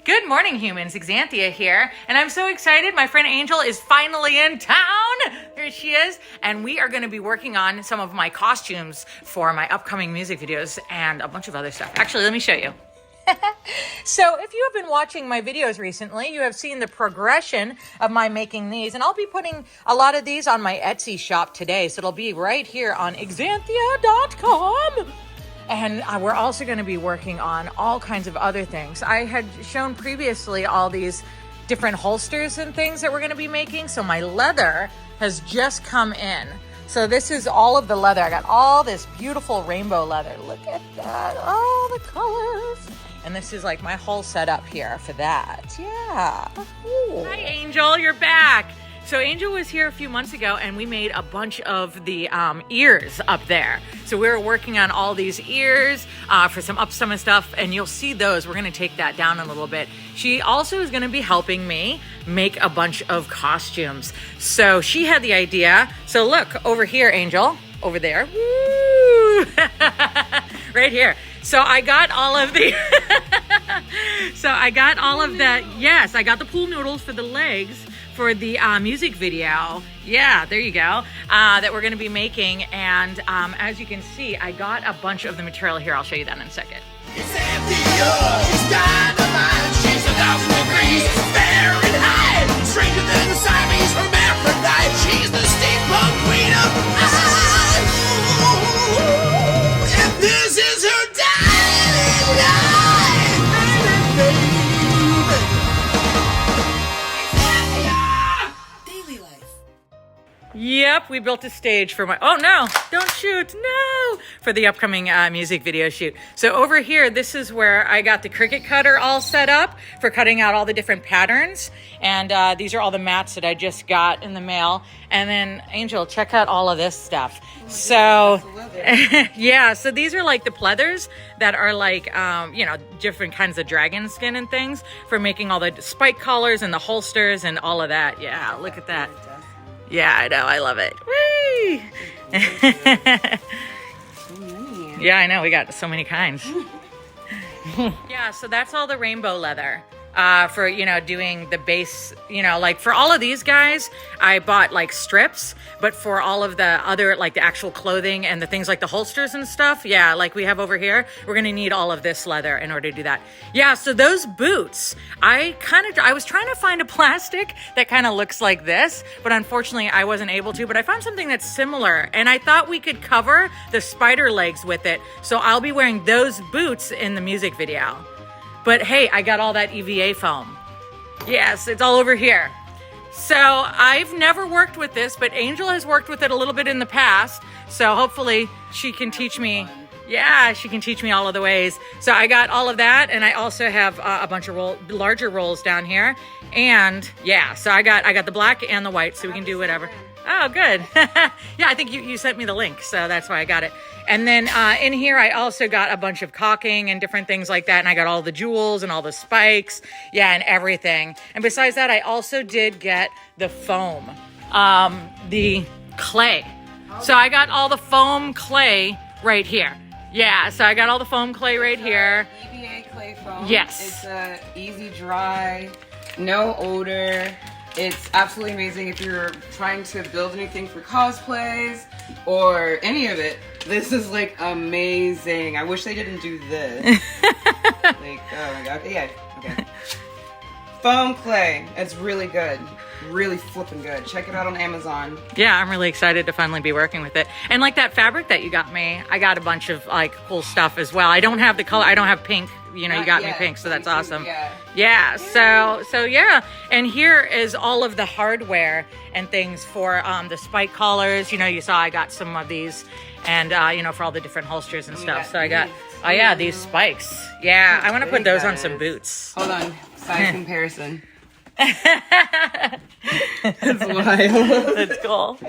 Good morning, humans. XZanthia here, and I'm so excited. My friend Angel is finally in town. Here she is, and we are going to be working on some of my costumes for my upcoming music videos and a bunch of other stuff. Actually, let me show you. So if you have been watching my videos recently, you have seen the progression of my making these, and I'll be putting a lot of these on my Etsy shop today, so it'll be right here on XZanthia.com. And we're also going to be working on all kinds of other things. I had shown previously all these different holsters and things that we're going to be making. So my leather has just come in. So this is all of the leather. I got all this beautiful rainbow leather. Look at that. Oh, the colors. And this is like my whole setup here for that. Yeah. Ooh. Hi, Angel. You're back. So Angel was here a few months ago and we made a bunch of the ears up there. So we were working on all these ears for some upsummer stuff, and you'll see those. We're gonna take that down a little bit. She also is gonna be helping me make a bunch of costumes. So she had the idea. So look, over here, Angel, over there. Woo! Right here. So I got all of the, yes, I got the pool noodles for the legs for the music video. Yeah, there you go. That we're gonna be making. And as you can see, I got a bunch of the material here. I'll show you that in a second. XZanthia, she's dynamite, she's 1,000 degrees Fahrenheit, stranger than the Siamese from Aphrodite, she's the steampunk queen of ice. And this is her daily life, baby. Daily life. Yep, we built a stage for my, oh no, don't shoot, no, for the upcoming music video shoot. So over here, this is where I got the Cricut cutter all set up for cutting out all the different patterns. And these are all the mats that I just got in the mail. And then Angel, check out all of this stuff. So, yeah, so these are like the pleathers that are like, you know, different kinds of dragon skin and things for making all the spike collars and the holsters and all of that. Yeah, look at that. Yeah, I know. I love it. Whee! Yeah, I know. We got so many kinds. Yeah, so that's all the rainbow leather. For, you know, doing the base, you know, like for all of these guys, I bought like strips, but for all of the other, like the actual clothing and the things like the holsters and stuff, yeah, like we have over here, we're going to need all of this leather in order to do that. Yeah, so those boots, I was trying to find a plastic that kind of looks like this, but unfortunately I wasn't able to, but I found something that's similar, and I thought we could cover the spider legs with it, so I'll be wearing those boots in the music video. But hey, I got all that EVA foam. Yes, it's all over here. So I've never worked with this, but Angel has worked with it a little bit in the past. So hopefully she can teach me. Yeah, she can teach me all of the ways. So I got all of that, and I also have a bunch of larger rolls down here. And yeah, so I got the black and the white, so we can do whatever. Oh, good. Yeah, I think you sent me the link, so that's why I got it. And then in here, I also got a bunch of caulking and different things like that. And I got all the jewels and all the spikes. Yeah, and everything. And besides that, I also did get the foam, the clay. So I got all the foam clay right here. Yeah, so I got all the foam clay right here. EVA clay foam. Yes. It's easy dry, no odor. It's absolutely amazing if you're trying to build anything for cosplays or any of it. This is like amazing. I wish they didn't do this. Like, oh my god. Yeah, okay. Foam clay. It's really good. Really flipping good. Check it out on Amazon. Yeah, I'm really excited to finally be working with it. And like that fabric that you got me, I got a bunch of like cool stuff as well. I don't have the color, I don't have pink. You know, you got me pink, so that's awesome. Yeah, so yeah. And here is all of the hardware and things for the spike collars. You know, you saw I got some of these, and you know, for all the different holsters and stuff. So I got, oh yeah, these spikes. Yeah, I want to put those on some boots. Hold on, size comparison. That's wild. That's cool.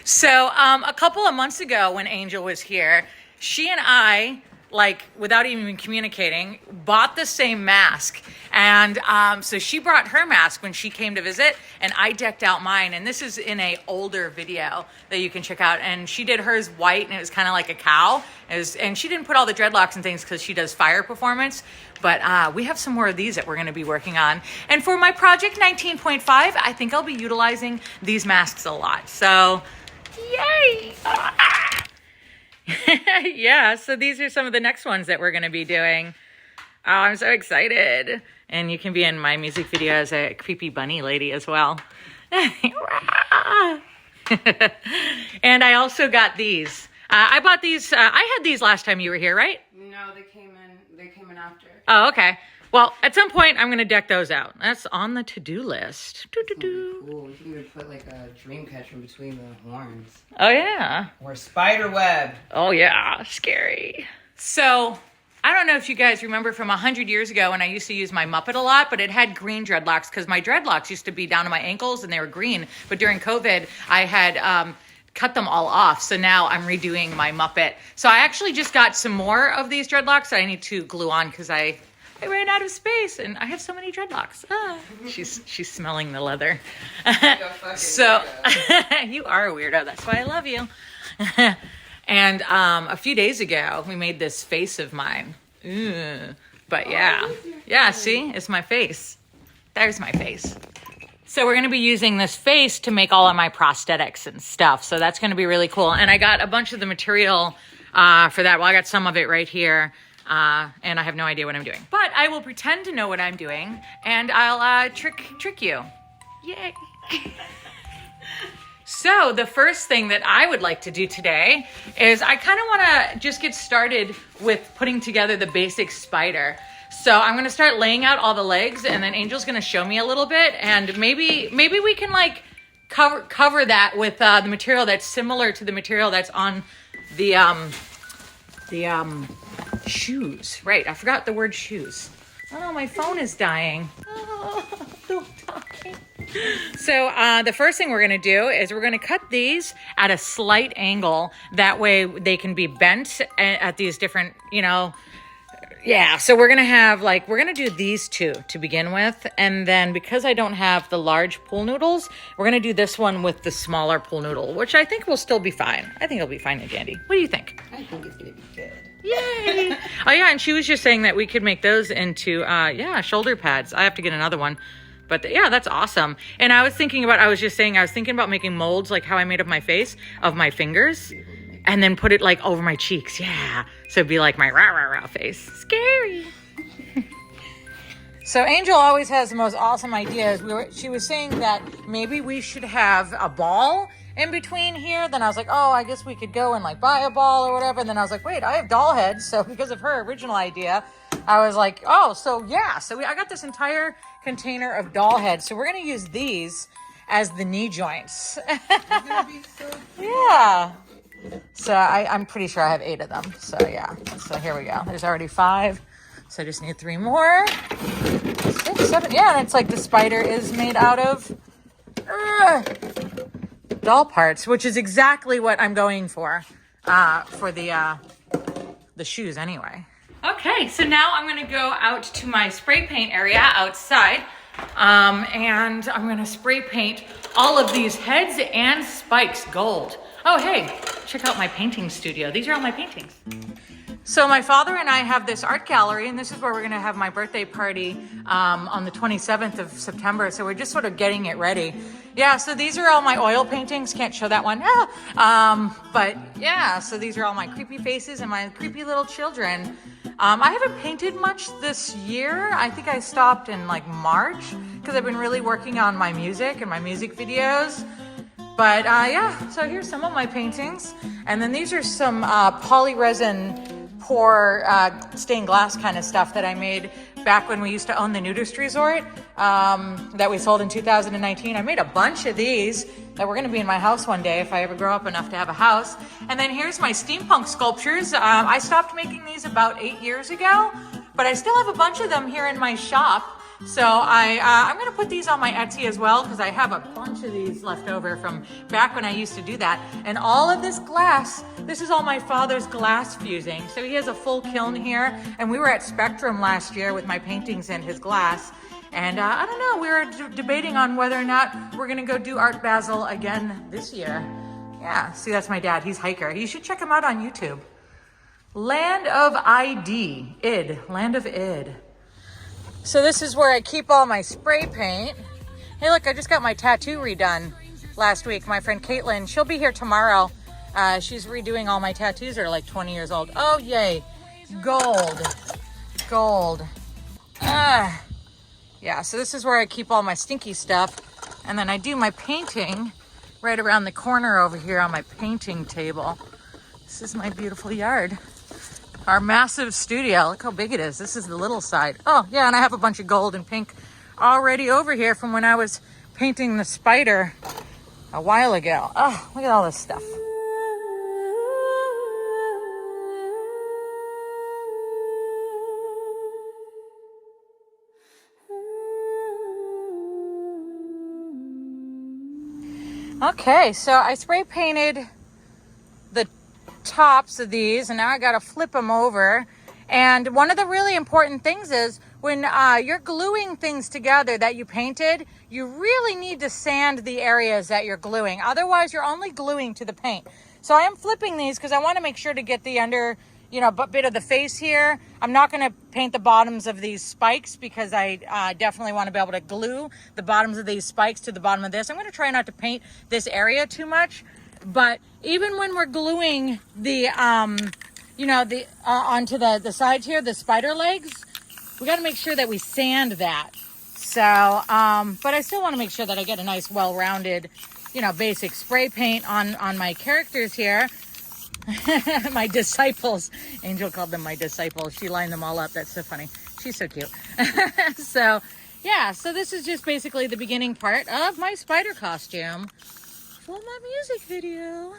So a couple of months ago when Angel was here, she and I, like without even communicating, bought the same mask. And so she brought her mask when she came to visit, and I decked out mine. And this is in a older video that you can check out. And she did hers white, and it was kind of like a cow. And she didn't put all the dreadlocks and things because she does fire performance. But we have some more of these that we're going to be working on. And for my project 19.5, I think I'll be utilizing these masks a lot. So, yay! Yeah, so these are some of the next ones that we're going to be doing. Oh, I'm so excited. And you can be in my music video as a creepy bunny lady as well. And I also got these. I bought these. I had these last time you were here, right? No, they came in after. Oh, okay. Well, at some point, I'm going to deck those out. That's on the to-do list. Do-do-do. Cool. You can even put like a dream catcher in between the horns. Oh, yeah. Or spider web. Oh, yeah. Scary. So, I don't know if you guys remember from 100 years ago when I used to use my Muppet a lot, but it had green dreadlocks because my dreadlocks used to be down to my ankles and they were green. But during COVID, I had cut them all off. So now I'm redoing my Muppet. So I actually just got some more of these dreadlocks that I need to glue on because I ran out of space and I have so many dreadlocks. Ah. She's smelling the leather. So you are a weirdo. That's why I love you. And a few days ago, we made this face of mine. Ooh. But yeah, see, it's my face. There's my face. So we're going to be using this face to make all of my prosthetics and stuff. So that's going to be really cool. And I got a bunch of the material for that. Well, I got some of it right here. And I have no idea what I'm doing. But I will pretend to know what I'm doing. And I'll trick you. Yay. So the first thing that I would like to do today is I kind of want to just get started with putting together the basic spider. So I'm going to start laying out all the legs, and then Angel's going to show me a little bit, and maybe we can like cover that with the material that's similar to the material that's on the shoes. Right, I forgot the word shoes. Oh, my phone is dying. Oh, don't die. So the first thing we're going to do is we're going to cut these at a slight angle. That way they can be bent at these different, yeah. So we're going to have we're going to do these two to begin with. And then because I don't have the large pool noodles, we're going to do this one with the smaller pool noodle, which I think will still be fine. I think it'll be fine and dandy. What do you think? I think it's going to be good. Yay! Oh yeah, and she was just saying that we could make those into shoulder pads. I have to get another one. But yeah, that's awesome. And I was thinking about making molds like how I made of my face, of my fingers, and then put it like over my cheeks. Yeah. So it'd be like my rah face. Scary. So Angel always has the most awesome ideas. She was saying that maybe we should have a ball in between here. Then I was like, oh, I guess we could go and like buy a ball or whatever. And then I was like, wait, I have doll heads. So because of her original idea, I was like, oh, so yeah. So I got this entire container of doll heads. So we're going to use these as the knee joints. Gonna be so Yeah. So I'm pretty sure I have 8 of them. So yeah. So here we go. There's already 5. So I just need 3 more. 6, 7. Yeah, and it's like the spider is made out of doll parts, which is exactly what I'm going for the shoes anyway. Okay, so now I'm going to go out to my spray paint area outside, and I'm going to spray paint all of these heads and spikes gold. Oh, hey, check out my painting studio. These are all my paintings. So my father and I have this art gallery, and this is where we're going to have my birthday party on the 27th of September. So we're just sort of getting it ready. Yeah, so these are all my oil paintings. Can't show that one. But yeah, so these are all my creepy faces and my creepy little children. I haven't painted much this year. I think I stopped in like March because I've been really working on my music and my music videos. But yeah, so here's some of my paintings. And then these are some polyresin pour stained glass kind of stuff that I made back when we used to own the nudist resort that we sold in 2019. I made a bunch of these that were going to be in my house one day if I ever grow up enough to have a house. And then here's my steampunk sculptures. I stopped making these about 8 years ago, but I still have a bunch of them here in my shop. So I'm gonna put these on my Etsy as well because I have a bunch of these left over from back when I used to do that. And all of this glass, this is all my father's glass fusing. So he has a full kiln here, and we were at Spectrum last year with my paintings and his glass. And I don't know, we were debating on whether or not we're gonna go do Art Basel again this year. Yeah, see, that's my dad, he's hiker. You should check him out on YouTube. Land of ID, Land of Id. So this is where I keep all my spray paint. Hey, look, I just got my tattoo redone last week. My friend Caitlin, she'll be here tomorrow. She's redoing all my tattoos that are like 20 years old. Oh, yay. Gold. Yeah, so this is where I keep all my stinky stuff. And then I do my painting right around the corner over here on my painting table. This is my beautiful yard. Our massive studio. Look how big it is. This is the little side. Oh, yeah, and I have a bunch of gold and pink already over here from when I was painting the spider a while ago. Oh, look at all this stuff. Okay, so I spray painted the tops of these, and now I gotta flip them over. And one of the really important things is when you're gluing things together that you painted, you really need to sand the areas that you're gluing. Otherwise, you're only gluing to the paint. So I am flipping these because I want to make sure to get the under, bit of the face here. I'm not going to paint the bottoms of these spikes because I definitely want to be able to glue the bottoms of these spikes to the bottom of this. I'm going to try not to paint this area too much. But even when we're gluing the, onto the sides here, the spider legs, we got to make sure that we sand that. So, but I still want to make sure that I get a nice, well-rounded, basic spray paint on my characters here. My disciples. Angel called them my disciples. She lined them all up. That's so funny. She's so cute. So, yeah. So this is just basically the beginning part of my spider costume for my music video.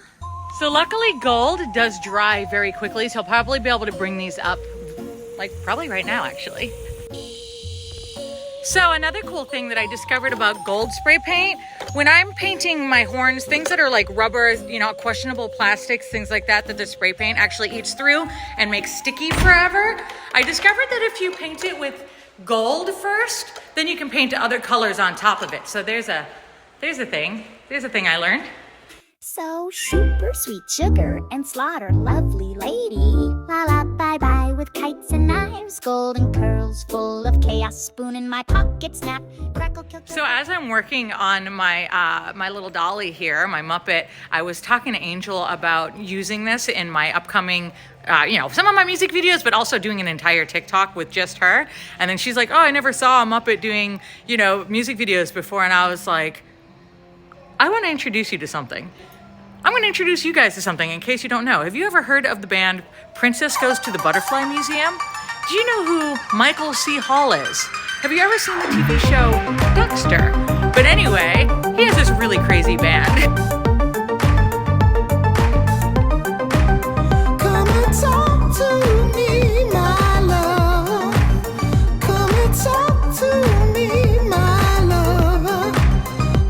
So luckily gold does dry very quickly, so I'll probably be able to bring these up like probably right now actually. So another cool thing that I discovered about gold spray paint, when I'm painting my horns, things that are like rubber, questionable plastics, things like that the spray paint actually eats through and makes sticky forever. I discovered that if you paint it with gold first, then you can paint other colors on top of it. So there's a thing I learned. So super sweet sugar and slaughter, lovely lady. La la bye bye with kites and knives, golden curls full of chaos, spoon in my pocket, snap, crackle, kill. So as I'm working on my my little dolly here, my Muppet, I was talking to Angel about using this in my upcoming some of my music videos, but also doing an entire TikTok with just her. And then she's like, oh, I never saw a Muppet doing, music videos before. And I was like, I want to introduce you to something. I'm going to introduce you guys to something in case you don't know. Have you ever heard of the band Princess Goes to the Butterfly Museum? Do you know who Michael C. Hall is? Have you ever seen the TV show Dexter? But anyway, he has this really crazy band. Come and talk to me, my love. Come and talk to me, my love.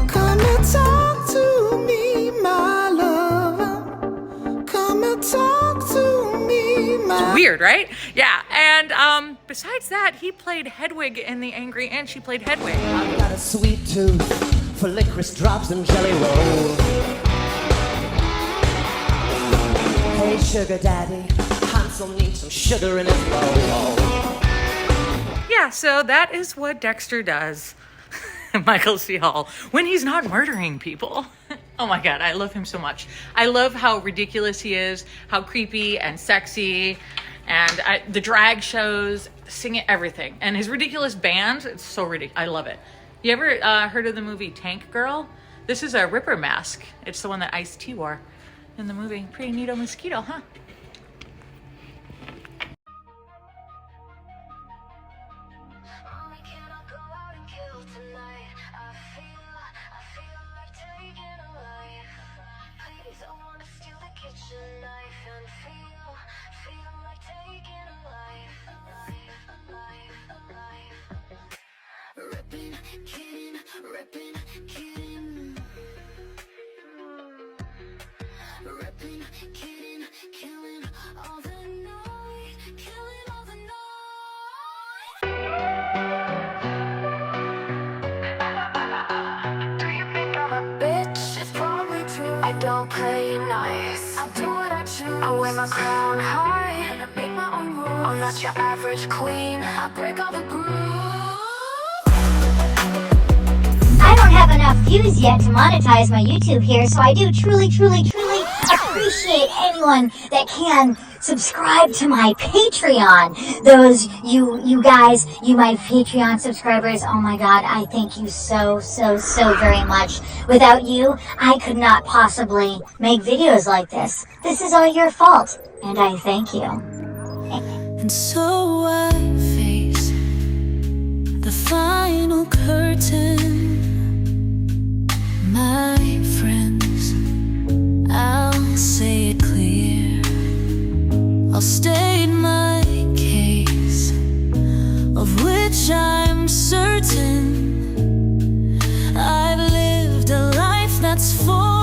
Come and talk to me, my love. Come and talk to me, my. Weird, right? Yeah, and besides that, he played Hedwig in The Angry Inch. She played Hedwig. I've got a sweet tooth for licorice drops and jelly roll. Hey, sugar daddy, Hansel needs some sugar in his bowl. Yeah, so that is what Dexter does. Michael C. Hall, when he's not murdering people. Oh my God, I love him so much. I love how ridiculous he is, how creepy and sexy, and the drag shows, singing, everything. And his ridiculous band, it's so ridiculous. I love it. You ever heard of the movie Tank Girl? This is a Ripper mask. It's the one that Ice-T wore in the movie. Pretty neato mosquito, huh? don't play nice. I do what I choose. I wear my crown high, and I make my own rules. I'm not your average queen. I break all the grooves. I don't have enough views yet to monetize my YouTube here, so I do truly appreciate anyone that can subscribe to my Patreon. Those you guys, you my Patreon subscribers, oh my god, I thank you so very much. Without you, I could not possibly make videos like this. This is all your fault, and I thank you. And so I face the final curtain. My friends, I'll say it clear. I'll state my case, of which I'm certain. I've lived a life that's full